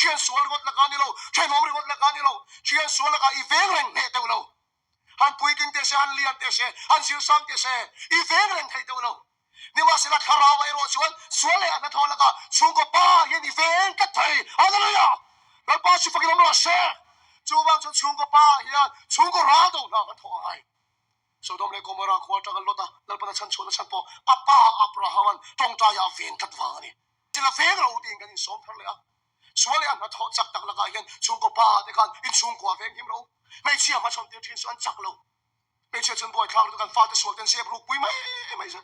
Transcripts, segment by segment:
chiên xuống là gót là gan đi lâu chiên nôm là gót là gan đi lâu chiên xuống là cái vén rèn nè đâu lâu han pui kinh tế se han lian tế se han siêu sang tế se vén rèn thấy đâu lâu nhưng mà sẽ là khara vậy rồi xuống lại anh thôi là cả xuống có ba yên vén cắt thấy hallelujahแล้วป้าชิฟกินน้ำเสียจูบางจนชุ่มก็ป้าเฮียชุ่มก็ร้าวตรงนั้นก็ท้องไงสุดท้ายเลยก็มาราขวดกันลดอ่ะแล้วเป็นฉันชวนฉันพอป้าอับราฮัมตรงใจอยากเฟียนกัดฟังนี่ที่ละเฟียนเราดิ้งกันอินสมทันเลยอ่ะส่วนเลยอันนั้นท้องจักตักละกันยันชุ่มก็ป้าเด็กกันอินชุ่มกว่าเฟียนหิมเราไม่เชื่อมาชนเดียวที่ส่วนจักเราไม่เชื่อจนบ่อยครั้งด้วยกันฟาดส่วนกันเสียบลูกปุ้ยไม่ใช่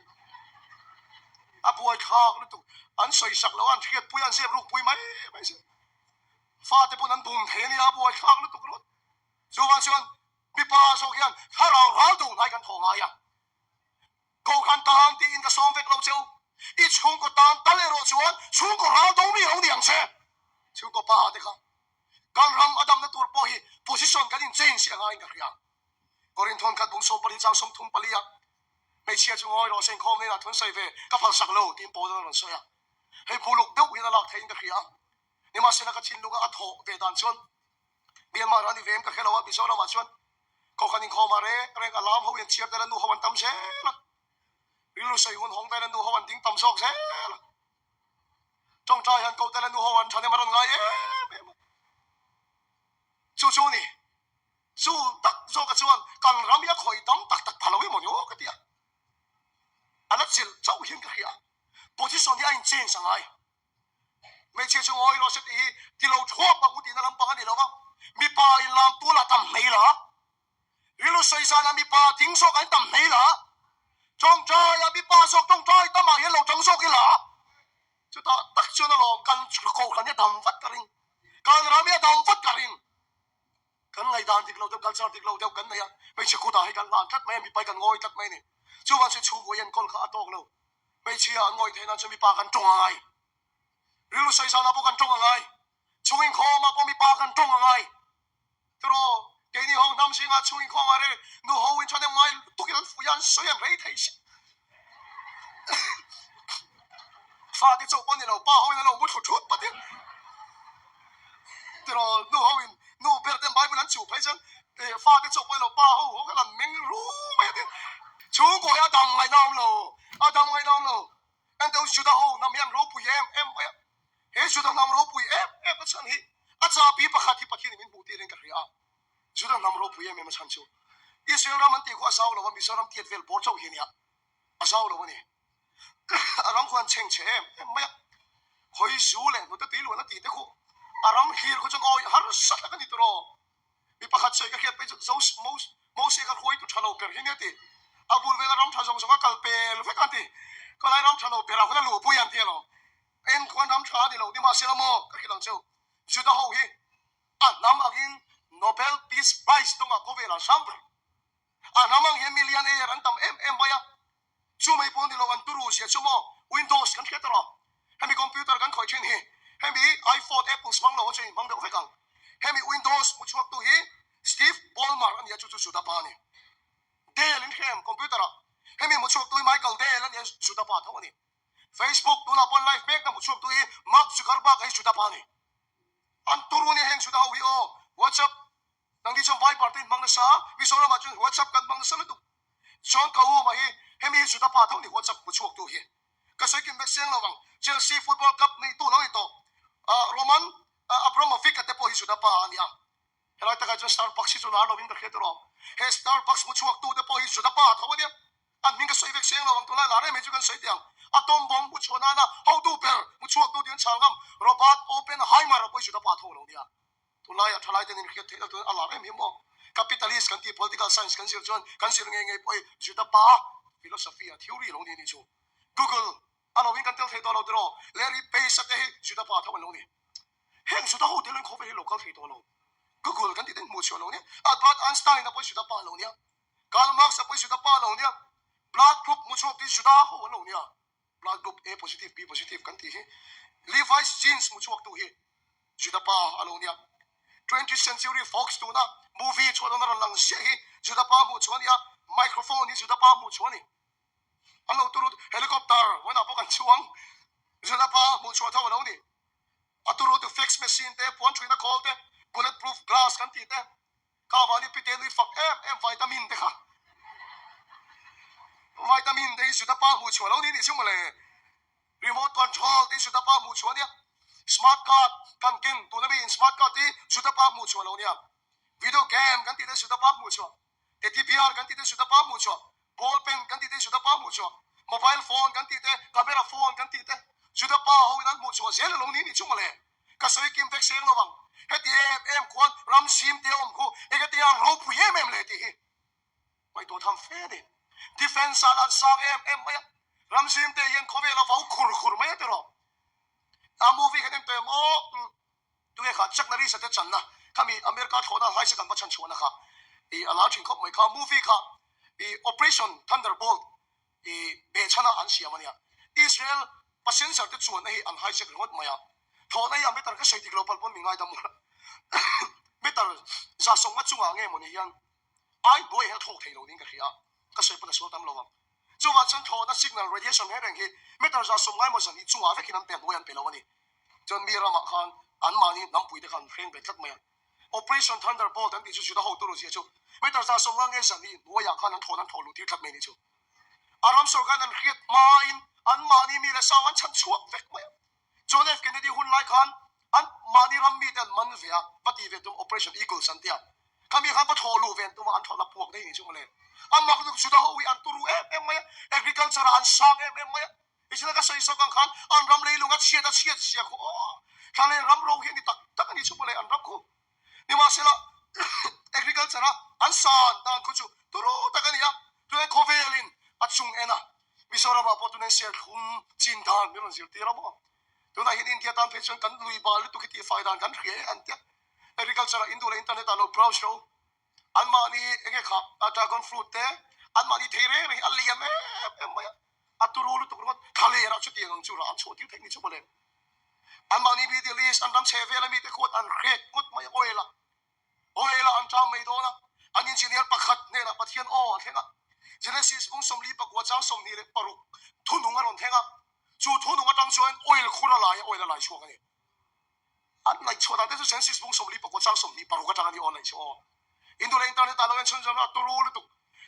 บ่อยครั้งแล้วตัวอันใส่สักแล้วอันเทียดปุ้ยอันเสียบลูกปุ้ยไม่ใช่ฟาดแต่พวกนั้นบุ้มเทนี่อ่ะบ่อยครั้งแล้วตัวรถส่วนมีป้าสองคนถ้าเราดูนายกันทองไงอ่ะกูขันตามที่อินกับสองเวกเราเจ้าอีช่วงก็ตามตะเลโรชวนช่วงก็เราดูไม่เอาเดียงเช่ช่วงก็ป้าเด็กครับการรำอดัมในตัวพ่อฮีโพสิชันกันอินเจนเสียงอะไรกันอย่างก็รินทอนขัดบุญโซปริจังสมทุนปริยะไม่เชื่อจงอ้อยเราเส้นคอมนี่นะทุนใส่เวก็พังสักโลทีมโปรดันนั่นเสียให้ผู้ลูกเด็กวินาลักเทนกันอย่างนี่มาเสียนักชินลูกอัฐโหเวดานชวนเบียนมาร้านที่เวมกับแค่เราว่าบิโซเรามาชวนก็คันคอมาเร่กับล้อมเขาเวียนเชียบแต่ละนูเขาวันตั้มเช่ละวิลุใส่หุ่นหงแต่ละนูเขาวันดิ้งตั้มซอกเช่ละจ้องใจหันเขาแต่ละนูเขาวันชันมารันไงจู่นี่จู่ตักโจกับชวนกันรำยาคอยตั้มตักพาเราไม่หมดโยกันเดียอันนั้นสิเจ้าเห็นกันเหียโพสิชันที่ไอ้เจนสังไงไม่เชื่อจงอ้อยเราเสด็จที่เราชอบมาอุตินลำปางนี่เราบ้างมีปลาอินลำตัวละตั้มไม่ละวิลุใส่สารมีปลาทิ้งโซกันตั้มไหนล่ะจงใจมีปลาโซจงใจตั้มมาเห็นเราจงโซกันล่ะจุดตักชวนเรากันโคกันเนี่ยดำฟัดกันกันเราเนี่ยดำฟัดกันกันไงด่านที่เราเดียวกันสารที่เราเดียวกันเนี่ยไม่ใช่กูด่าให้กันล้านทัดไม่มีไปกันงอยทัดไม่เนี่ยจู่วันเช้าชูกูยันคนขาตอกเราไม่เชื่องอยเท่านั้นจะมีปลากันจงอะไรวิลุใส่สารพวกกันจงอะไรช่วยคอมาพอมีปลากันจงอะไรตรอ给你好，他们是俺出一块嘛的，我后面穿的我都给人敷衍水也没太些。发的走半的了，把后面的了我出不的。对了，我后面我别的买不能就赔钱，发的走半了，把后我给人明路没的。出国要当爱当喽，当爱当喽，俺都学得好，那么样路不不呀，还学得那么路不不成的，咋比不下去不去里面不的人个呀？juda namro puye me machanchu israel raman ti ko asaw lo mi soram tiet vel borcho hinia asaw lo ni aram kwan cheng che ma khoi zu le no ta ti lo na ti te ko aram hir ko chang oi har sat ka ni tro mi pakhat che ka khiat pe zo mo se ka khoi tu chalo per hinia ti abul vel ram thajong so ka kal pel fe kan ti ko lai ram chalo per ko na lo pu yan ti lo en kwan ram cha ni lo ni ma se la mo ka khilang chu juda ho hi nam agin Nobel Peace Prize tunga kovela sambre anamang he millionaire antam baya chumai pondi lo an turu sia chumo Windows kan khetara hemi computer kan khoi chen hi hemi iPhone Apple smang lo chen mang de ofekang hemi Windows mu chuak tu hi Steve Ballmer an ya chu da pa ni Dell in hem computer hemi mu chuak tu Michael Dell an ya chu da pa thawani Facebook tu na pon life back na mu chuak tu hi Mark Zuckerberg ai chu da pa ni an turu ni heng chu da wi o WhatsApp nang di chong vai party mang na sa mi so na ma chun WhatsApp kan mang na sa lu chong ka u ma hi hemi su da pa thau ni WhatsApp mu chuak tu hi ka sai kim seng lawang Chelsea Football Cup ni tu lo ito Roman Abramovich at po hi su da pa ni a helai ta ka jo Starbucks chu na lo win ka khetro he Starbucks mu chuak tu de po hi su da pa thau ni an min ka sai vek seng lawang tu la re me chu kan sai tiang atom bomb mu chona na how to per mu chuak tu dian changam Robert Oppenheimer po hi su da pa thau lo ni a tulai athalai den in khiat thela tu alarem hi mo capitalist kan ti political science kan sir chon kan sir nge poi juta pa philosophy a theory lo ni chu Google ano win kan tel thei to lo dro Larry Page sa te juta pa thawan lo ni heng juta ho tel ko ve local thei to lo Google kan ti den mu chu lo ni Albert Einstein na poi juta pa lo ni Karl Marx sa poi juta pa lo ni blood group mu chu ti juta ho lo ni blood group A positive B positive kan ti hi Levi's jeans mu chu tu hi juta pa alo ni 20th Century Fox tu na movie chuan na lang sia hi juda pa mu chuan ya microphone ni juda pa mu chuan ni alo turut helicopter wana po kan chuang juda pa mu chuan thaw lo ni aturo to fax machine te puan thrina call te bulletproof glass kan ti te ka mani pite lui fak em vitamin te kha vitamin te su ta pa mu chwa lo ni chu male remote control te su ta pa mu chwa dia smart card kan ken tu na bin smart card ti su ta pa mu chwa lo nia video game kan ti te su ta pa mu chwa te TVR kan ti te su ta pa mu chwa ball pen kan ti te su ta pa mu chwa mobile phone kan ti te camera phone kan ti te su ta pa ho nan mu chwa zel lo ni chu male ka sai kim tek seng lo bang heti em kwan ram sim te om ko e ka ti ang ro pu ye mem le ti mai to tham fe de defense ala sang em maya ram sim te yen khove la vau khur khur mai te ro a movie kan te mo tu e kha chak na ri sa te chan na kami america thona hai se kan ba chan chona kha e ala thin khop mai kha movie kha e operation thunderbolt e be chana an sia mania israel pasien sa te chuan hi an hai se rot maya thona ya betar ka sei global pon mingai da mu betar za song ma chunga nge moni yan ai boy he thok thei lo ding ka khia ka sei pa da so tam lo wa chu wa chan thona signal radiation he reng hi betar za song ngai mo san hi chunga ve kinam te boyan pe lo ni chon mi rama khan an mani nam pui de khan freng be thak maya operation thunderbolt an ti chu da ho tu lo si chu betar za song ngai san ni bo ya khan an thona tholu ti thak me ni chu aram so kan an khiat ma in an mani mi la sawan chan chuak vek maya John F. Kennedy hun lai khan an mani ram mi den man vea pati ve tum operation eagle santia kami khan pa tholu ven tum an thola puak dei ni chu male an mak du suda ho wi an turu em maya agriculture an sang em maya isla ka sai so kan khan an ram lei lunga chia ko khale ram ro hi ni tak tak ni chu male an ram ko ni ma sela agriculture an san dan ku chu turu takania tu e kovelin achung ena misora ba potune ser khum chin dan mi ron zir tira mo tu na hin india tan pension kan lui bal tu kiti faidan kan khie an tia agriculture indule internet alo browse show an mani ege kha dragon fruit te an mani there ri aliam maya aturulu tu kurot khale ra chu ti ang chu ram chu ti thek ni chu bale an mani bi di list an ram chevela mi te khot an khek kot maya oela an tam mai dona an engineer pakhat ne na pathian o thenga Genesis bung somli pakwa chang somni le paruk thununga ron thenga chu thununga tang chuan oil khura lai chuak ani an lai chhoda te chu Genesis bung somli pakwa chang somni paruka tang ani on lai chu indule internet alo en chun jana turul tu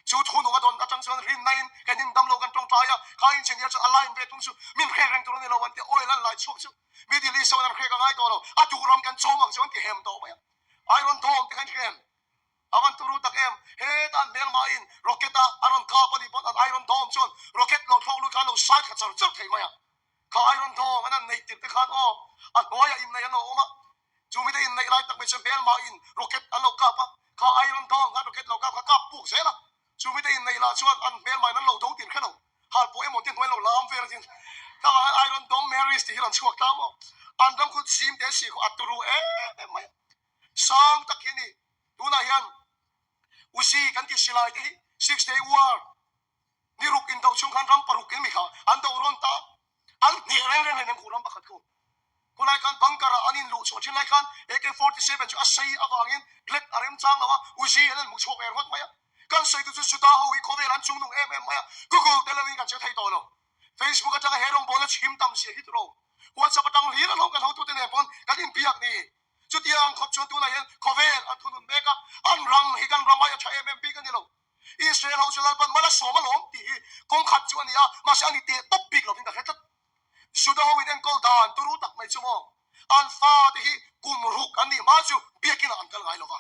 chu thununga don atang chuan rim nine kanin dam lo kan tong taya ka engineer chu align ve tung chu min khe reng turun lo wan te oil an lai chuak chu middle east an khe ka ngai to lo aturam kan chomang chuan ti hem to ba iron dome te kan hem awan turu tak em he dan mel ma in rocketa aron ka pani pot an iron dome chon rocket lo thong lu kan lo sat ka char char thei maya ka iron dome an nei tir te khan o an boya im nei no oma chumi de in nei lai tak me chen mel ma in rocket alo ka pa ka iron dome ga rocket lo ka pu se la chumi de in nei la chuan an mel ma nan lo do tin khano hal po em tin lo lam ver tin ka iron dome marys ti hiran chuak ta mo an dam khut sim te si ko aturu maya sang takini tuna hian usi kan ti silai te 6 day war ni ruk in dau chung khan ram paruk in mi kha an dau ron ta an ni reng nang kuram pakhat ko kulai kan bangkara anin lu so chin lai kan AK47 chu asai awangin glek arem chang lawa usi an mu chok er hot maya kan sai tu chu ta ho i khovel an chung nung maya google televi kan che thai to lo facebook atang herong bola chim tam se hitro whatsapp atang lira lo kan ho tu te ne pon kan in piak ni chutiang khop chon tu na yen khovel athunun meka an ram hi kan ramaya cha mmp kan lo Israel ho chalal pan mala soma lom ti kong khat chuan ya ma sa ni te top big lo ka khat suda ho iden kol dan turu tak mai chumo an fa te hi kumruk ani ma chu biakin an kal ngai lo ka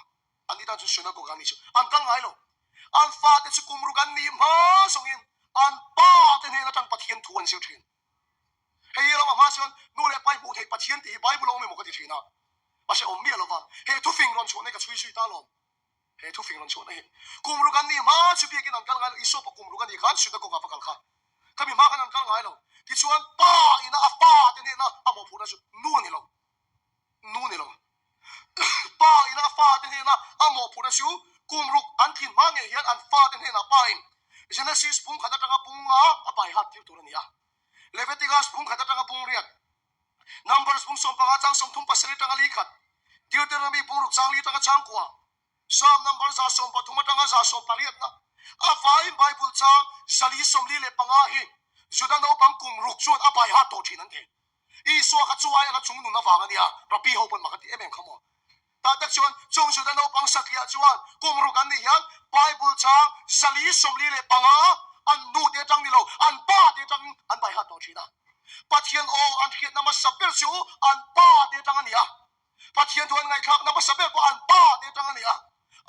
ani ta chu suna ko gani chu an kal ngai lo an fa te chu kumruk ani ma songin an pa te ne la tang pathian thuan siu thin hei lo ma chuan nu le pai bu thei pathian ti bible lo me mo ka ti thina ma se om mi lo va he thu fing ron chone ka chui ta lo he thu fing ron chone kumru kan ni ma chu bi kin an kal ngai iso pa kumru kan ni khan shu ta ko ka pa kal kha kami ma kan an kal ngai lo ti chuan pa ina a pa te ne na amo phu na chu nu ni lo pa ina fa te ne na amo phu na chu kumru an thin ma nge hian an fa te ne na pa in Genesis pung khata tanga punga apai hat ti tu nia Leviticus pung khata tanga pung riat Numbers pung som panga chang som thum pasali tanga likhat Deuteronomy pung ruk chang li tanga chang kwa Psalm number za som pathuma tanga za som pariat na afai Bible chang zali som li le panga hi juda no pang kum ruk chuan apai ha to thin an the อีสัวขัดช่วยอะไรจุงนุ่นน่าฟังกันเนี่ยรับปีเขาเป็นมากันที่เอ็มเอ็มขโมยแต่เด็กชวนจงสุดนั้นเอาปังสักยาชวนกุมรุกันนี่ยังไบเบิลช้างสลีสมลีเลยปังอ่ะอันนูเดียจังนี่เราอันป้าเดียจังอันไปหาตัวชีนะปัทเทียนโออันเขียนนามสับเปอร์ชูอันป้าเดียจังอันนี้อ่ะปัทเทียนทวนไงครับนามสับเปอร์ก็อันป้าเดียจังอันนี้อ่ะ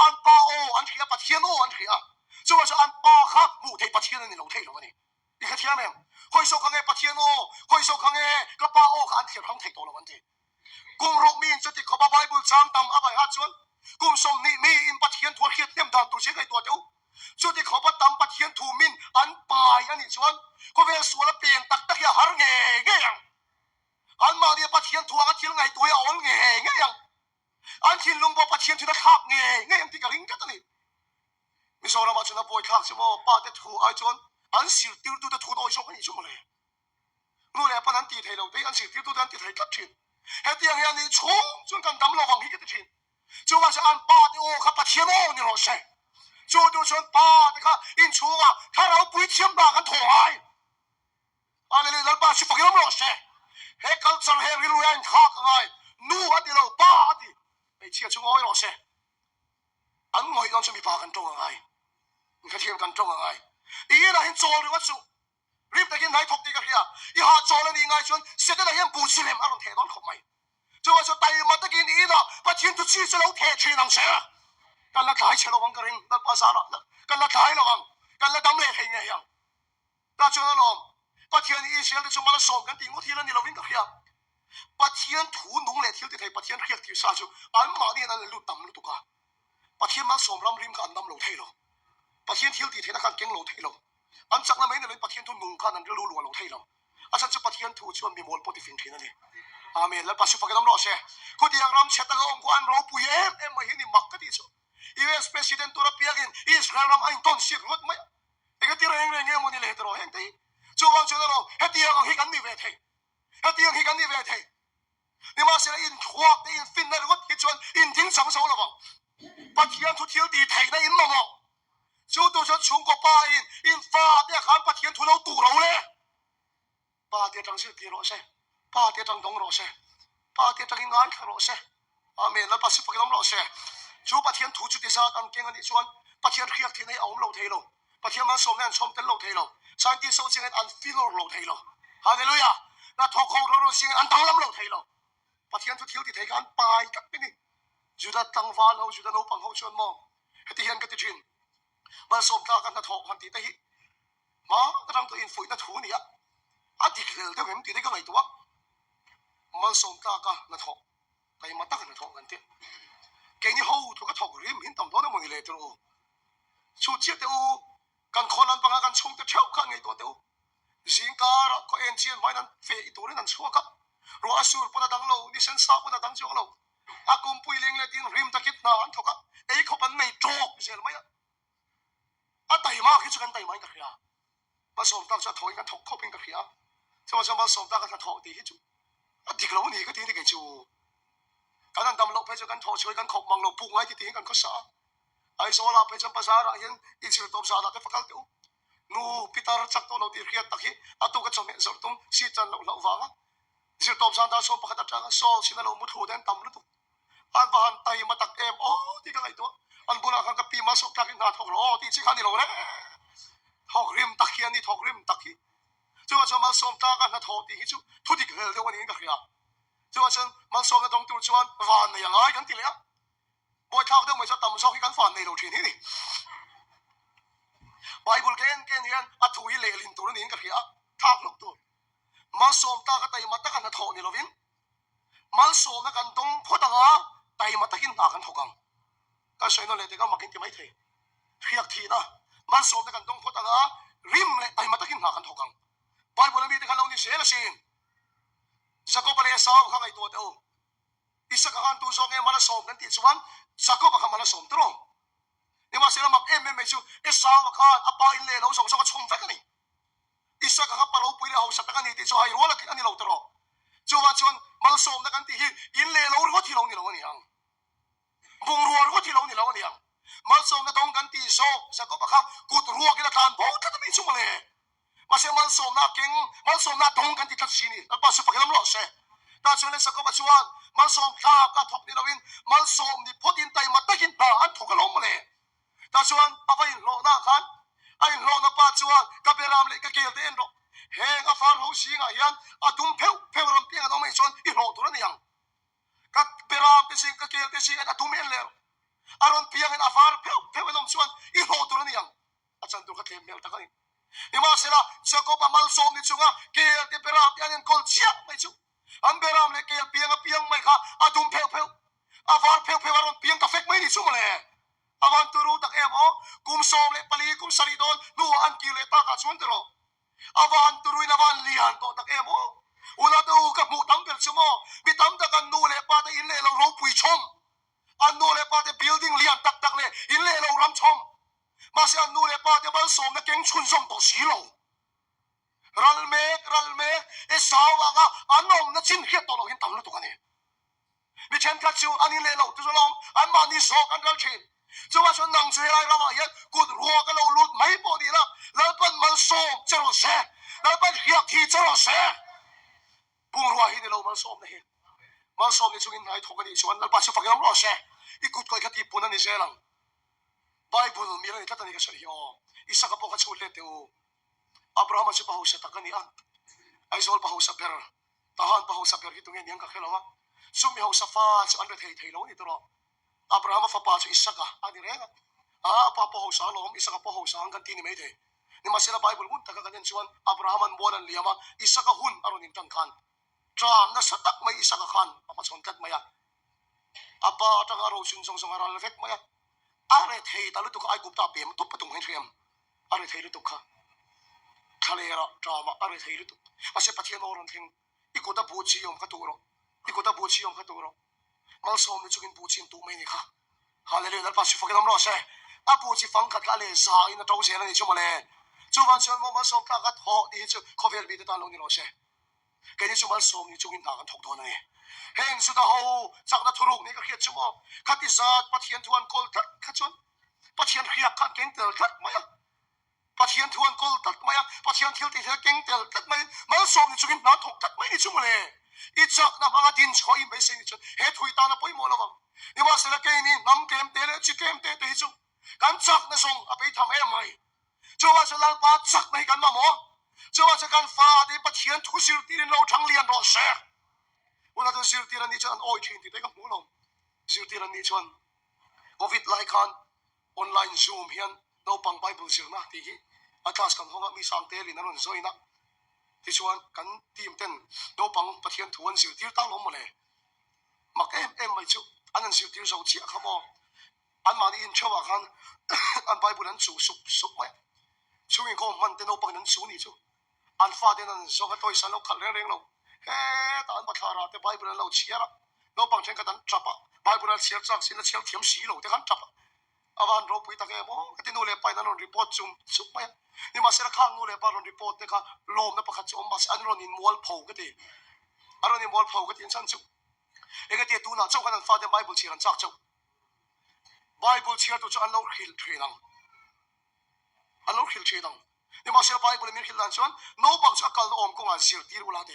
อันป้าโออันเขียนปัทเทียนโออันเขียน就ว่าจะอันป้าครับมูเทปัทเทียนนี่เราเทลงอันนี้你看天没有？会说康诶八天哦，会说康诶个八哦，看天上太多了问题。กุมรกมีนจุดที่เขาไปบุญช้างตำอะไรฮัจวนกุมสมนี่มีอินปัทเทียนทัวเขียดเต็มทางตัวเชื่อไอตัวเดียวจุดที่เขาไปตำปัทเทียนถูมินอันปลายอันนี้ชวนก็เวสวนละเปลี่ยนตักตักยาหาเงี้ยยังอันมาเดียปัทเทียนทัวกันที่ไงตัวอ่อนเงี้ยยังอันที่ลุงบอกปัทเทียนที่นักขับเงี้ยยังที่กระลิงกันตัวนี้มิโซรามาชนะบอยขับใช่ไหมป้าเด็ดถูไอชวนอันสิวติวดูเด็ดถูโดยชอบกันนี่ชมเลยรู้แล้วปนันตีไทยเราได้อันสิวติวดูดันตีไทยกับชินเฮตียงยันนี่冲จนกันดำเราฟังฮิก的ชิน就ว่าจะอันป้าเดียวขับปัทเทียนโอนี่เราใช่就说ป้าเด็กอินชัวถ้าเราปุยเทียมบ้ากันถอยอันนี้เราป้าชิฟกิลเราใช่เฮกัลซังเฮริลุยันข้ากันไงนู่อันนี้เราป้าดิไปเชี่ยชงอ้อยเราใช่อันงอยต้องจะมีป้ากันตรงไงมันก็เทียมกันตรงไงอีน่ะเห็นโจหรือว่าสุรีบแต่กินไหนทบตีกันเฮียอีหาโจแล้วนี่ไงชวนเสร็จแล้วเห็นปูชิเลมอารมณ์เทนอนขบไม่就ว่าจะไต่มาตะกินอีน่ะ把天都气出来铁去能谁啊กันละถ่ายเชลวังกระริงนั่นภาษาละกันละถ่ายละวังกันละดำเละเฮียยังแต่จนนั่นองปะเทียนอีเชียนจะมาละส่งกันตีงูทีละนี่เราวิ่งกันเฮียปะเทียนถูนุ่งเละที่ที่ไทยปะเทียนเรียกที่ซาจูอันมาเนี่ยนั่นลุดดำลุดตุกาปะเทียนมาส่งรำริมกันดำเราเทโลปะเทียนที่ที่ไทยนักการเก่งเราเทโลอันจากนั้นไม่เนี่ยปะเทียนทุนนุ่งกันนั่นก็รู้เราเทโลอาจารย์จะปะเทียนถูชวนมีมวลปฏิฟินทีนั่นเองอาเมนแล้วปัจจุบันก็ต้องรอเช่คนที่ยังรำเชตตะองค์กวนเราปุยเอ็มมาเห็นนี่มักกันที่สุดUS President ตัวรับเพียงอิสราเอลรำไอ้ต้นเสียรถไหมเอกที่เร่งเงี้ยมันนี่เลยตัวเองที่จู่วันจู่นั้นเราเฮตียังฮิกันนี่เวทีเฮตียังฮิกันนี่เวทีนี่มาเสียอินควักอินฟินนั่นก็ฮิจวนอินทิ้งสังสารละบ้างปัจจัยทุกที่ดีไทยได้อินมั่งจู่ตัวฉันชุ่มกับป้าอินฟ้าเนี่ยขันปัจจัยทุกเราตู่เราเลยป้าเดี๋ยวจังสิที่รอเช่ป้าเดี๋ยวจังดงรอเช่ป้าเดี๋ยวจังงานขรอเช่อาเมนแล้วปัจจุบันก็ต้องรอเช่จู่ปะเทียนถูจุดที่ซาอันเก่งอันนี้ชวนปะเทียนเรียกที่ในเอาเราเทโลปะเทียนมาสมเนี่ยชมเต็นเราเทโลสายที่โซเชียลอันฟิลเราเทโลฮาเลลูยาแล้วทอกของเราเสียงอันตั้งลำเราเทโลปะเทียนทุกเที่ยวที่เทกันไปกับนี่จุดตั้งฟ้าเราจุดเราปังเขาชวนมองให้ที่เห็นกันที่ชินมาสมตากันตะทอกหันตีตะหิมากระทั่งตัวอินฝุ่ยตะถูนี่อ่ะอันที่เกลือเดี๋ยวเห็นตีได้ก็ไงตัวมาสมตากันตะทอกแต่มาตั้งกันตะทอกกันเตี้ยเกนี่เขาถูกกระทอกริมหินต่ำตัวนั่นมันเลยตัวชูเจี๊ยเดียวกันคนนั้นปังกันชงจะเช่าข้างไงตัวเดียวสิงการะก็เอ็นเชียนไม่นั้นเฟยตัวนั้นชัวครับรัวอสูรปนดังโลดิฉันสาวปนดังจงโลอากุมปุยลิงเลยดินริมตะกิดนานทุกข์เอ้เขาเป็นไม่โจกเสียไหมอ่ะอะไต่มากที่สุดกันไต่ไม่กันเฮียมาสมตั้งจะถอยกันถกเข้าเป็นกันเฮียจะมาสมตั้งกันถอยตีที่จุอะดิกเราหนีก็ตีนี่กันจูการนั้นดำเราไปจะกันถอยช่วยกันขบมังเราปุ่งไว้ที่ตีกันก็สาไอ้โซลาไปจำภาษาอะไรยังอินสิลตบซาลาเตฟักตัวนูพิตาร์จักตัวเราตีเรียดตะกี้อะตัวก็จะไม่จบตุ้มซีจันเราวางอินสิลตบซาดาโซปะกัดจังโซสินะเรามุดหัวเดินต่ำลุตุอันบ้านไตมาตักโอ้ที่กันไงตัวอันบุญอาคังกับปีมาสกตักอินหาทอกโอ้ที่ชิคันนี่เราเนี่ยทอกริมตักยันนี่ทอกริมตักกี้จะว่าจะมาสมตากันนะทอกที่ฮิจูทุกที่เกิดเรื่องวันนี้กันเฮียจะว่าฉันมาสมกันตรงตัวชวนวันเนี่ยยังไงกันทีเนี้ยบอยข้าวเรื่องไม่จะต่ำชอบให้กันฝันในเราทีนี้นี่ไบเบิลเกนเฮียนอัฐวิเลลินตัวนี้กันเฮียทักลูกตัวมาสมตากันแต่มาตะกันนะทอกนี่เราวินมาสมกันตรงพอตังอ่ะแต่มาตะกินตากันทอกังก็ใช่นั่นเลยแต่ก็มากินที่ไม่เทเรียกทีนะมาสมกันตรงพอตังอ่ะริมเลยแต่มาตะกินตากันทอกังไบเบิลมีแต่กันเรานี่เสียละสิจะก็ไปเลยสาวข้างไอตัวเดียวอิสระกันตัวสองเงี้ยมาละสมกันที่ชวนจะก็ไปกันมาละสมตรงนี่มาเสียละมักไม่ชูเอสาวข้างอปาอินเล่เราส่งก็ชมแฟกันนี่อิสระกันปะเราปุยเราสัตกันนี่ที่ชวนให้รู้ละกันนี่เราตลอดชวนมาละสมกันที่อินเล่เราก็ที่เรานี่เราเนี่ยบุงรัวก็ที่เรานี่เราเนี่ยมาสมกันตรงกันที่โซ่จะก็ไปกันกูตัวรัวกันละกันบอกกันไม่ชุ่มเลย มาเสียมันส่งหน้าเก่งมันส่งหน้าตรงกันที่ทัศนีแล้วป้าสุภกิจลำล้อเสตาชวนเล่นสกปรกชวนมันส่งตาก็ทบนี่เราวินมันส่งนี่พอดินไตมาตะกินตาอันถูกกันล้มมาเลยตาชวนเอาไปโลหน้าขันไอ้โลหน้าป้าชวนกับเบรามเลยกับเกลเดนโรเฮงอาฟาร์หูสิงห์ยันอาดุมเพวรำเพียงอาดุมไม่ชวนอีโลตัวนี้ยังกับเบรามเป็นสิ่งกับเกลเป็นสิ่งอาดุมเอ็นเลยอารมณ์เพียงอาฟาร์เพวรำชวนอีโลตัวนี้ยังอาจารย์ดูกับเทมเมลตะกันนี่มาเสียละสกปรกมันส่งนี่จุงอ่ะเกลที่เบรามยังคอลเชียไม่จุอันเบรามเลยเกลเพียงไม่ค่ะอาดุมเพวอาฟาร์เพวรำเพียงกับเฟกไม่นี่จุงเลยอาวันตุรุตักเอมกุมส่งเลยปลีกุมสลิดอนนูอันกิเลตากาชวนตรอavan turui na van lian to tak emo una to ka mu tam pel chumo bitam ta kan nu le pa te in le lo ro pui chom an nu le pa te building lian tak le in le lo ram chom ma se an nu le pa te ban som na keng chun som to si lo ral me e sawa ga anom na chin hiat to lo hin tam lo to ka ne mi chen ka chu an in le lo tu so lom an ma ni so kan ral chin choว่าชนนังช่วยไรเราอ่ะยัดกูรัวกันเราลุดไม่พอดีละแล้วเป็นมันโซมจะรอเสแล้วเป็นเฮียทีจะรอเสปุ่งรัวหินเรามันโซมนี่มันโซมนี่ช่วยนายทกันนี่ชวนแล้วปัจจุบันเรารอเสอีกุดก็แค่ที่ปุ่นนี่เสลังไบเบิลมีอะไรที่ตั้งนี่ก็ใช่อ๋ออิสระก็พอช่วยเล็ดเดียวอับราฮัมจะพาหัวเสตกันนี่อ่ะไอโซลพาหัวเสเปอร์ทหารพาหัวเสเปอร์ที่ตรงนี้ยังก็แค่เราอ่ะซุ่มมีหัวเสฟ้าจะอันเดอร์เทย์เรานี่ตัวอับราฮัมฟ้าป่าจะอิสระอันนี้เรื่องป้าพ่อหัวสารลมอิสระพ่อหัวสารกันที่นี่ไม่ได้นี่มาเสียไบเบิลหุ่นตะกันยันชวนอับราฮัมบัวนันเลียมาอิสระหุ่นอารมณ์นิมตังคันจามน่ะสตักไม่อิสระคันป้าชนกัดไม่อะป้าตั้งอารมณ์ซุ่มอะไรเฟกไม่อะอะไรเที่ยตาลุตุกไอ้กุบตาเปี่ยมตุบปะตุงให้เทียมอะไรเที่ยลุตุกค่ะทะเลระจามาอะไรเที่ยลุตุกมาเสียปะเทียนโอรันทิ้งอีกุตาบูชียมขัดตัวอีกุตาบูชียมขัดตัวมาสอมนี่จุกินบูชีนตุไม่นี่ค่ะฮาเลลูยาแล้วป้าสุภกิจลำล้อเสอาบูชีฟังขัดกันเลยสายนั่นเจ้าเสียแล้วนี่ชั่วโมงเลยจู่วันชวนมาสอมตากัดหอดีจู่ขอเวลบีเดตันลงนี่ล้อเสแกนี่จู่วันสอมนี่จุกินตากันถกตัวนี่เฮงสุดาหูจากนั้นทุรุกนี่ก็เขียนชั่วโมงขัดที่สัตว์ปะเทียนทวนกอลตัดขัดชวนปะเทียนเขียขัดเก่งเตลตัดไหมปะเทียนทวนกอลตัดไหมปะเทียนเที่ยวตีเที่ยวเก่งเตลตัดไหมมาสอมนี่จุกินตาถกตัดไหมนี่ชั่วโมงเลยอีจักนะบางดินชอยไม่เสียนี่ชั่วเฮทุยตานะป่วยหมดแล้วนี่ว่าเสร็จแล้วแกนี่น้ำเกมเตะเลยชิเกมเตะตีจู่กันจักนะส่งเอาไปทำให้ไหมจู่ว่าจะลาป้าจักในกันมาหมอจู่ว่าจะกันฟ้าที่ปะเทียนทุสิรตีนเราทั้งเลียนรอเสียวันนั้นสิรตีนนี่ชวนโอ้ยชินที่ได้กับหมูลมสิรตีนนี่ชวนโควิดไลค์กันออนไลน์ซูมเฮียนเราปังไบเบิลสิรนะที่อาจารย์กันห้องมีสังเตลินนั่นสวยนะที่ชวนกันทีมเต้นเราปังปะเทียนทวนสิรตีตั้งลมมาเลยมักไม่จู่อันนั้นสิรตีเราเชี่ยขโมอันมานี่อินชัวกันอันไบเบิลนั้นสุกไหมช่วยก็มันเต้นเราปังนั้นสูนี่จู่อันฟ้าเต้นนั้นสกัดตัวสันเราขัดเร่งเราเฮ้ตอนบัดคาราแต่ไบเบิลนั้นเราเชี่ยละเราปังเช่นกันจับไบเบิลนั้นเชี่ยจากสิ่งนั้นเชี่ยเทียมสีเราแต่กันจับอาวันเราไปตะเกียบก็ที่นู่นเลยไปนั่นเรารีพอร์ตจุ่มสุกไหมนี่มาเสียข้างนู่นเลยไปเรารีพอร์ตเนี่ยค่ะลมเนี่ยประคับจุ่มมาเสียอันเรานี่มัวเผาก็ดีอันเรานี่มัวเผาก็ดีฉันจู่เอกที่ตัวน่ะเจ้ากันฟ้าเต้นไบเบิลเชี่ยนั้นจากเจ้าไบเบิลเชี่ยตัวเจ้าอันเราขิลเทนังอันเราขิลเทนังนี่มาเสียไบเบิลมีขิลนั่นชวนโน้บังจะกัลโอมกงอันสิรตีรุลาเด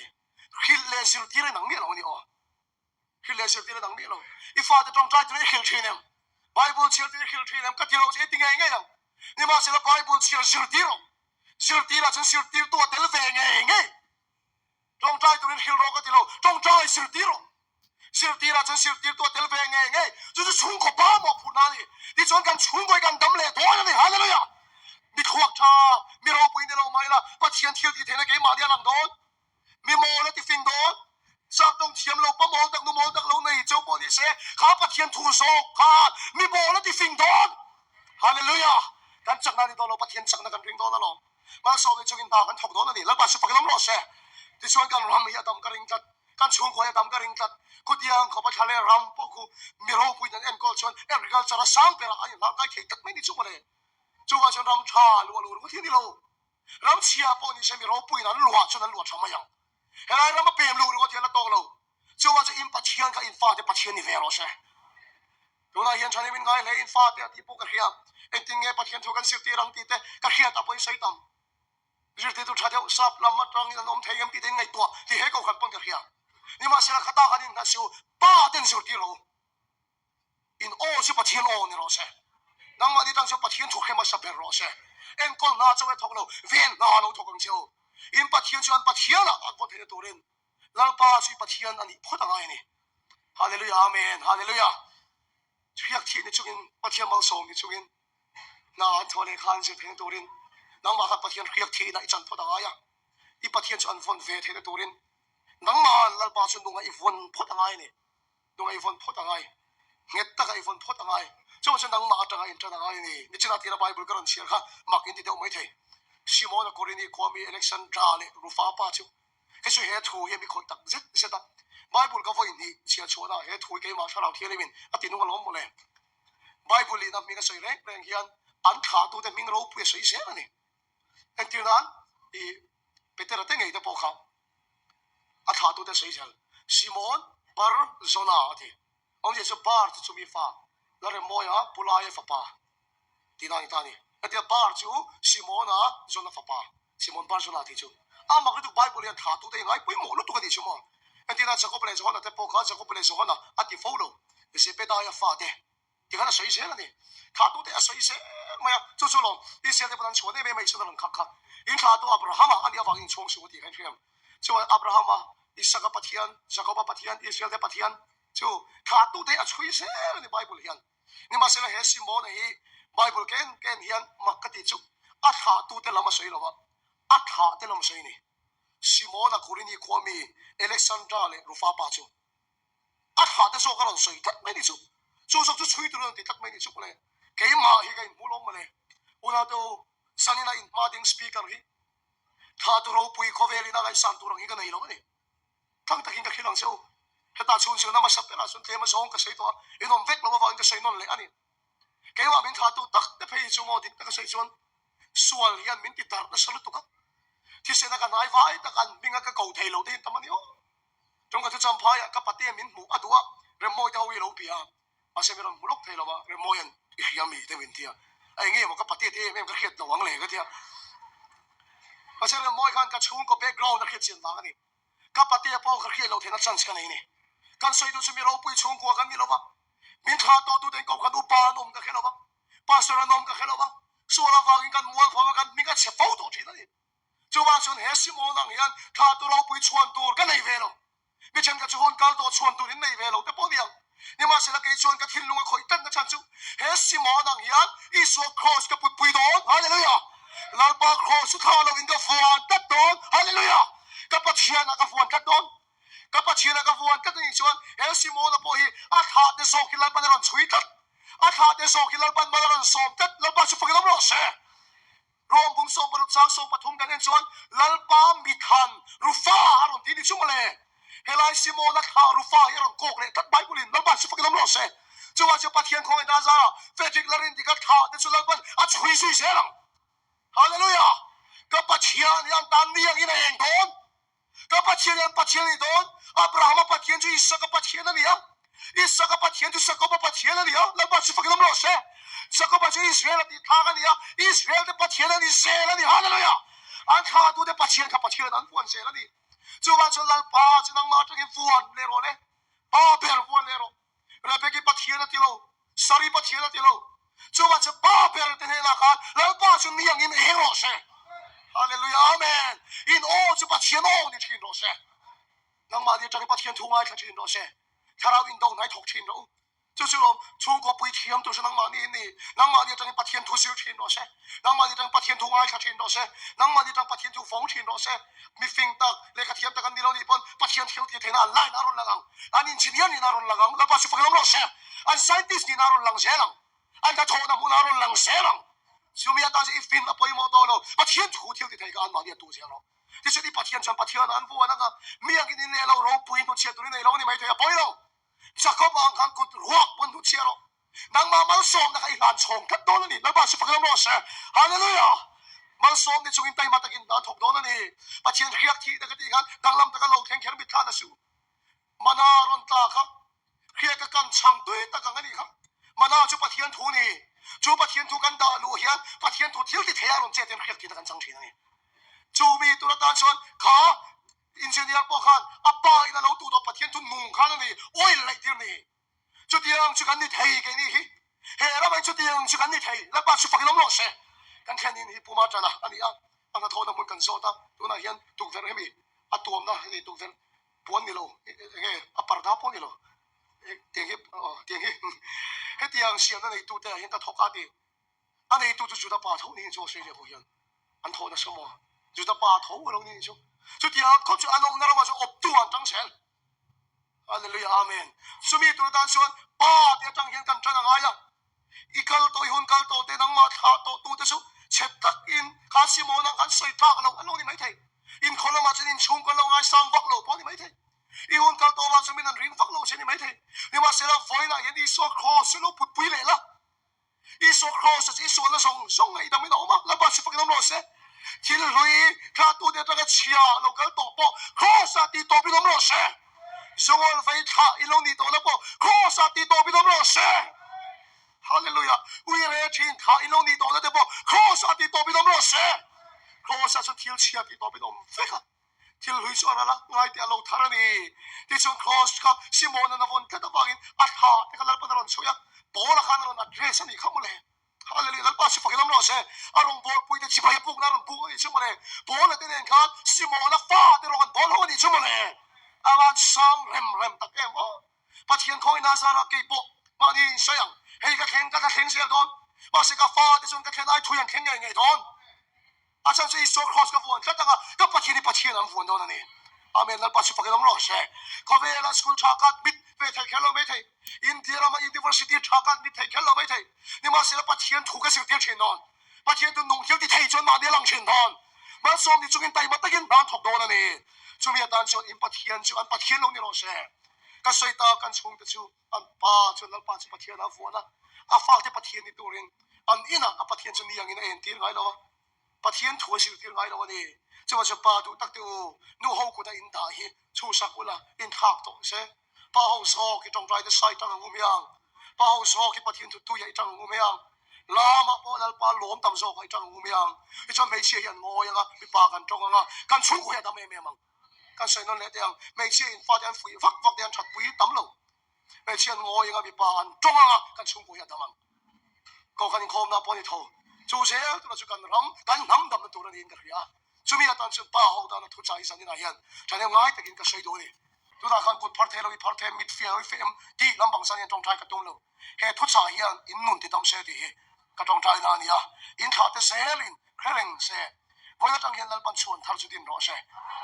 ขิลเลสิรตีระนังเมียเราเนี่ยอ๋อขิลเลสิรตีระนังเมียเราอีฟ้าจะต้องใจตัวนี้ขิลเทนังไบเบิลเชี่ยตัวนี้ขิลเทนังก็ที่เราจะยังไงเรานี่มาเสียไบเบิลเชี่ยสิรตีเราสิรตีเราจะสิรตีตัวเตลเวงไงต้องใจตัวนี้ขิลเราก็ที่เราต้องใจสิรตีเราสิรตีเราจะสิรตีตัวเตลเวงไง就是冲过巴莫普那里你专干冲过一干得了多了你哈利路亚มีขวกชามีเราปุยในเราไม่ละปะเทียนเที่ยวที่เทนเกมาเดียหลังโดนมีโมและที่ฟิงโดนสักตรงเทียมเราปะโมตักนุโมตักเราในเจ้าปนิเสข้าปะเทียนทูโซข้ามีโมและที่ฟิงโดนฮาเลลูยากันจักนานี่ตัวเราปะเทียนจักนากันริงโดนนั่นหรอมาสอบในจุกินตากันถกโดนนั่นนี่แล้วปะสุภกิจล้ำรอเสที่ชวนกันรำมีอาดำกันริงจัดกันช่วงก่อนอาดำกันริงจัดกุฎยังเขาไปทะเลรำพวกกูมีเราปุยนั่นเอ็นกอลชวนเอ็นริกัลจะรักษาเป็นอะไรเราได้เขียนตัดไม่ได้ช่วยเลยจู่ว่าฉันรำชาลัวก็ที่นี่เรารำเชียร์ปนนี่ฉันมีเราปุยนั้นลัวฉันนั้นลัวทำไมยังเฮ้ยรำมาเปลี่ยนลูก็ที่ละตองเราจู่ว่าจะอินปัจเจียนกับอินฟ้าจะปัจเจียนนี่เวรใช่ดูนะยันฉันนี่เป็นไงเลยอินฟ้าเดี๋ยวที่พวกกระเทียมเอ็นติงเงปัจเจียนถูกกันสิบตีรังตีเตะกระเทียมแต่ไปใส่ต่ำ日天都差掉杀那么张人我们太阳比的爱多，你还够看帮个呀？你妈现在看大汉人那时候8点就地喽，in all 是8天哦你老些，那么你当时8天出开嘛10老些，en kon na就会脱了，ven na lo脱更就，in 8天就按8天了，按8天的多人，老爸是8天啊你破当爱呢，哈利路亚阿门，哈利路亚，这样天的就跟8天忙送的就跟，那按托来看就天多人。nang maka pathian riak thi na ichan phota aya I pathian chu an von ve the turin nang ma lal pa chu nunga I von phota ngai ni nunga I von phota ngai nget ta I von phota ngai chu chu nang ma ta ngai ta ngai ni china tira bible karon share kha mak in ti deu mai the simon korini komi election drale rufa pa chu ke chu he thu he mi khoi tak zet zeta bible ka voi ni chia chona he thu ke ma tharau thian min ati nunga lom mo le bible li na mi ka soi rek reng hian an kha tu te ming ro pu soi se na ni en tiran I Peter te ngei te po kha a tha tu te sei sel Simon bar zona ati ong je so bar chu mi fa la re moya pulai fa pa tinani tani ati bar chu Simon a zona fa pa Simon bar zona ti chu a ma ku bible ya tha tu te ngai pui mo lu tu ka di chu mo en tiran jacob le zona te po kha jacob le zona ati follow se pe da ya fa te ti kana sei se la ni tha tu te a sei se maya chu chu lo I se te pan chu ne me mai chu na khak khak in tha tu Abraham ani awang in chong su ti kan thiam chu Abraham Isaac pathian Jacob pathian Israel pathian chu tha tu te a chui se ni bible hian ni ma se la he Simon hi bible ken hian makati chu a tha tu te lama sei lawa a tha te lama sei ni Simon a kurini kwami Alexandra le rufa pa chu a tha te so ka ron sei tak mai ni chu chu so chu chui tu ron ti tak mai ni chu le ke ma hi kai mulom ma le una to sanina in mading speaker hi tha tu ro pui khoveli na lai san tu rang hi ka nei lo ni thang takin ka khilang cheu heta chun cheu na ma sap na sun tlema song ka sei to inom vek lo wa in ka sei non le ani ke wa min tha tu tak te phei chu mo ti ka sei chon sual hian min ti tar na salu tu ka thi se na ka nai vai ta kan minga ka ko thei lo te tamani o trong ka chu cham phai ka pate min mu adua re moi ta wi lo pia a se meron mulok thei lo ba re moi an yami te win tia ai nge mo ka pate te mem ka khet lo wang le ka tia a se re moi kan ka chung ko background na khet chin ba ani ka pate po ka khet lo the na chance ka nei ni kan soi du chu mi ro pui chung ko kan mi lo ba min tha to tu den ko kan u pa nom ka khelo ba pastor nom ka khelo ba suala wa kan mual pho kan mi ka che pho to thi ni chu wa chun he si mo nang yan tha tu ro pui chuan tur ka nei ve lo mi chen ka chu hon kal to chuan tur in nei ve lo te po diang ni ma se la ke chuan ka thil lunga khoi tan na chan chu he si mo nang yan isu cross ka pui pui don hallelujah lal pa cross tha lo in ka fuan tat don hallelujah ka pa thian ka fuan tat don ka pa thian ka fuan tat ni chuan he si mo na po hi a tha de so ki lal pa ron chui tat a tha de so ki lal pa ma ron som tat lal pa chu fa ka lo se rom bung som parut sang som pathum kan en chuan lal pa mi than rufa aron ti ni chu male helai si mo na tha rufa hi ron kok le tat bible in lal pa chu fa ka lo se chuwa chu pathian khong da za fedrik larin di ka tha de chu lal pa a chui sui se lang hallelujah ka pathian yang tan ni yang ina eng don ka pathian yang pathian ni don Abraham pathian chu Isaac pathian ni ya Isaac pathian chu Jacob pathian ni ya lal pa chu fa ka lo se Jacob chu Israel ti tha ka ni ya Israel de pathian ni se la ni hallelujah an kha tu de pathian ka pathian an puan se la ni chuwa chu lal pa chu nang ma tu ki fuan le ro le pa ber fuan le ro re pe ki pathian ti lo sari pathian ti lo chuwa chu pa ber te ne la kha lal pa chu ni yang in he ro se hallelujah amen in all chu pathian o ni thin ro se nang ma ni tang pathian thu ngai kha thin ro se tharau in dong nai thok thin ro就是咯，中国不天都是能嘛你，能嘛你等把天土修天多些，能嘛你等把天土爱卡天多些，能嘛你等把天土风天多些，咪fin得你个天得个你老你本把天挑天天那来那罗浪，安engineer你那罗浪，那把是发个罗些，安 scientist 你那罗浪些浪，安个头那不那罗浪些浪，就咪当时一 fin 那不一毛到咯，把天土挑天天个安嘛你多些咯，你说你把天穿把天安不那个，咪样给你那老肉不印度切土你那老你没听不咯？Jacob ang kan kut ruak pun tu cielo. Nang mamal som na kailan chong kat doon ni. Nang baso pagkalam mo siya. Hallelujah. Mal som ni chungin tayo matakin na thok doon ni. Pachin riyak ti na katigan. Nang lam taga law keng kermit ka na siya. Manaron ta ka. Riyak ka kan chang tuy taga nga ni ka. Mana chu patiyan tu ni. Chu patiyan tu kan da lu hiyan. Patiyan tu til ti tayaron chetin riyak ti na kan chang chi na ni. จูมีตัวตานชวนขาอินเจเนียร์พวกขันอัปปะอินาเราตัวปะเทียนทุนนุ่งขันนี่โอ้ยไรเดียวนี่จุดยังชุกันนี่ไทยกันนี่เฮ้ยเราไม่จุดยังชุกันนี่ไทยแล้วป้าชุฟังน้ำร้อนเสกันแค่นี้นี่ปูมาจันนะอันนี้อันนั้นโทษน้ำมันกันโซตาตัวนั้นยันตุกเฟรให้มีอัตัวมันนะนี่ตุกเฟรปวนนี่โลเอ้อัปปะดาปวนนี่โลเตียงฮิเตียงฮิเฮ้เตียงเสียงนั่นนี่ตัวแต่ยันตะทอกกันดิอันนี้ตัวจุดป้าเท่านี้做谁的不一样อันโทษนะสมอจุดป้าเท่าเรานี่ช่จุดยังเขาจะอันนั้นเรามาจะอบตัวอันจังเชนฮาเลลูยาอาเมนสมีตัวนั้นชวนป้าเดี๋ยวจังเห็นกันจังไงอ่ะอีกาตัวหุ่นกาตัวเตนังมาขาตัวตัวเตสุเช็ดตักอินข้าสิโมนังกันสวยทักเราอันนู้นนี่ไม่ใช่อินคนละมาจะอินชุ่มกันเราไงสังวักเราพอนี่ไม่ใช่อีหุ่นกาตัวมาจะมีนันริงวักเราเช่นนี่ไม่ใช่นี่มาเสร็จแล้วไฟน่ะยันอีสวครอสเราปุดปุยเลยละอีสวครอสอีสวแล้วส่งไงดำไม่หนอมาแล้วป้าสิฟังน้ำร้อนเสที่ลุยข้าตัวเดียวจะเชียเราก็ตบปอครอสตีตัวพี่น้ำร้อนเสส่งวันไฟท่าอีลงนี่ตัวแล้วปอครอสตีตัวพี่น้ำร้อนเสฮาเลลูยาอุยเรชินท่าอีลงนี่ตัวแล้วเดี๋ยวปอครอสตีตัวพี่น้ำร้อนเสครอสจะที่เชียตีตัวพี่น้ำเฟกที่ลุยส่วนอะไรง่ายแต่เราทาร์นี่ที่ส่วนครอสเขาซิโมนันวันแค่ตัวฟังอัดหาแต่ก็ลับไปตลอดช่วยปอละขันเราอัดเรสนี่เขาหมดเลยฮาเลลูยาลับไปสิฟังน้ำร้อนเสอารมณ์บอลปุยแต่ชิบหายปุ๊กนั่นปุ๊กนี่ชั่วโมงเลยบอลเดินขันซิโมนันฟ้าเดินกันบอลหัวนี่ชั่วโมงเลยอาวันสังเร็มตักเอ็มปัจจัยของอินาซาระกีโปมาดีเสียงเฮ้ยก็เข่งก็เข่งเสียดอนมาสิกาฟ้าที่ส่วนก็เข่งได้ทุยยังเข่งยังไงดอนอาจารย์จะอีสโซครอสกับวันก็ตั้งก็ปัจจัยน้ำฝนดอนนี่อาเมนแล้วปัจจัยฟังน้ำร้อนเสเขาเวลาสกุลชากัดบิดไปไทยแค่เราไม่ไทยอินเดียรามาอินดิเวอร์ซิตี้ชากัดบิดไทยแค่เราไม่ไทยนี่มาสิแล้วปัจจัยถูกกับสิ่งที่เช่นนั้นปัจจัยตัวนุ่งเที่ยวที่ไทยจนมาเดียลังเช่นนั้นมาส่งที่จุกินไตมาตะกินร้านถกโดนนี่จุมีอาจารย์ชวนอินปัจจัยชวนปัจจัยลงนี่เราเสก็สวยตากันชงแต่ชูอันป้าชวนแล้วป้าจะปัจจัยน่าฟัวนะอาฟ้าที่ปัจจัยนี่ตัวเองอันอินะปัจจัยชนนี่ยังอินะเอ็นตีไงแล้วปัจจัยถั่วสิวตีไงแล้วนี่จะว่าจะป้าดูตักตัวนู่หูกูได้อินได้ชูสักกูละอินทักตัวเสป้าหูสอกที่ตรงใจจะใส่ตั้งงูเมียงป้าหูสอกที่ปัจจัยตัวใหญ่ตั้งงูเมียงลามาป้าแล้วป้าหลวมตั้งสอกไอ้ตั้งงูเมียงไอ้เจ้าไม่เชี่ยยันงอยังอ่ะมีป้ากันตรงอ่ะกันชูกูยังทำไม่มั่งกันใส่นั่นแหละเดียงไม่เชี่ยฟ้าเดียนฝุ่ยฟักเดียนชัดปุ๋ยตั้มลงไม่เชี่ยงอยังอ่ะมีป้ากันตรงอ่ะกันชูกูยังทำมั่งก็กันคอมน่ะป้านี่เท่าจูเสียตัวจุกันรำกันน้ำดำตัวนี้กันเหรอจุมีอาตานชุดป้าเขาตอนนั้นทุกใจสันนิษฐานฉันยังง่ายแต่กินก็ใช้ดูดิตัวนั้นกันกุดพาร์ทเทลวิพาร์ทเทมิดฟิลฟิมที่ลำบากสันยังตรงใจกระตุ้นเลยเฮทุกใจยังอินนุนที่ต้องเสียดีกระตรงใจนั่นเนี่ยอินขาดเสียลินเคร่งเสียวันนั้นจังเห็นแล้วปัญชวนทาร์จุดินรอเสีย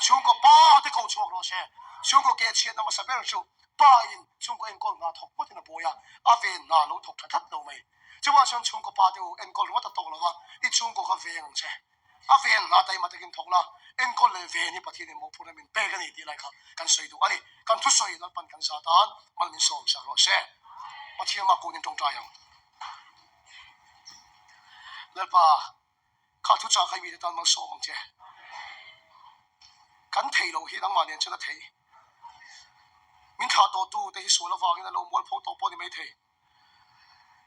ช่วงก็ป้าที่เขาชกรอเสียช่วงก็เกชียนนำมาสับเปอร์ชูป้าอินช่วงก็เอ็นกอลงาถกไม่ถึงบ่อยอาเวนนาลูถกทัดดูไหมจะว่าช่วงก็ป้าเดียวเอ็นกอลว่าจะโตแล้วว่าอีช่วงก็เขาเวียงเสียอาเวนนาได้มาตะกินถกละเอ็นก็เลยเวนี่ปะที่นี่มองพูดให้มันเป๊ะกันนี่ดีเลยครับกันสวยดูอันนี้กันทุกสวยแล้วปันกันซาตานมันมีส่งสักรอบเช่ปะที่มากูนี่ตรงใจยังแล้วป่ะข้าทุกชาใครมีแต่ตอนมันส่งมังเจ้กันเทโลฮีตั้งมาเนี่ยฉันจะเทมินขาตัวตู้แต่ที่สวนละฟังนี่นะเราม้วนพกตัวปอนี่ไม่เท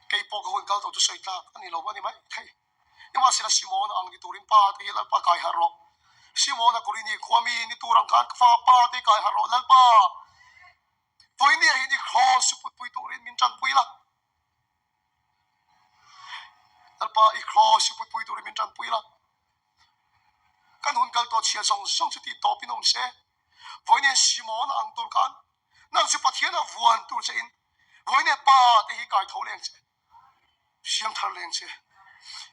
เกี่ยปอกคนเก่าตัวทุกสวยตาอันนี้เราว่านี่ไม่เทนี่มาเสียสิโมนอังกิตูรินป้าที่แล้วป้ากายฮาร์โรสิโมนะกุรินีความมีนี่ตัวรังการฟ้าป้าที่กายฮาร์โรแล้วป้าพอยนี่ไอ้นี่ครอสปุยปุยตัวรินมินจันปุยละแล้วป้าอีครอสปุยปุยตัวรินมินจันปุยละกันหุ่นกัลตัวเชียร์ส่งสุดที่ต่อพี่น้องเสียพอยนี่สิโมนะอังตัวกันนั่นสิปัทเทียนวันตัวเสียพอยนี่ป้าที่กายเท่าเลี้ยงเสียเสียมทาเลี้ยงเสีย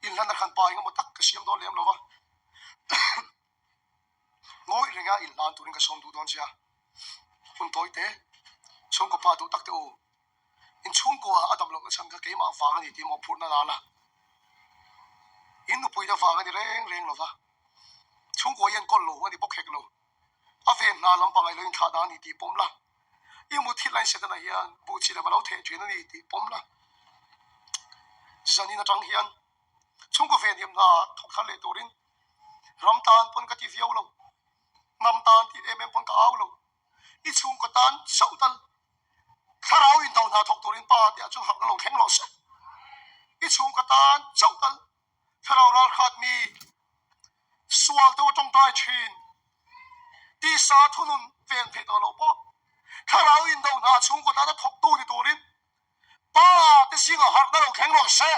อินลันนักขันป้ายังมาตักกระเสียมโดนเลี้ยงหรอวะงอยเรื่องอินลานตัวนี้ก็ส่งดูดอนเชียคุณตัวเตะส่งก็ป้าดูตักเตออินช่วงก็อาดัมลงก็ฉันก็เกี่ยมาฟังนี่ที่มอพูดนั่นละอินนุปุยจะฟังนี่เร่งหรอวะช่วงก็ยันก้นโลวันนี้พกเฮกโลอาเฟนนาลำปังไอ้เรื่องขาดานี่ที่ผมละยิ่งมุทิลไลเสด็จนายนบูชีเลมาเราเทจุนนี่ที่ผมละจันนี่นะจังเฮียนช่วงก็เฟนยิมนาทกทะเลตัวรินรำตาลปนกติฟิวโลน้ำตาลที่ปนกเอาโลอีช่วงก็ตานเศร้าตันถ้าเราอินเตาหน้าทกตัวรินป้าเดี๋ยวจะหักลงแข็งหลอดอีช่วงก็ตานเศร้าตันถ้าเราขาดมีสว mal to trong tai chin ti sa thunun ven phe to lo pa tharau in do na chung ko ta thok tu ni turin pa te singa har da lo kheng lo se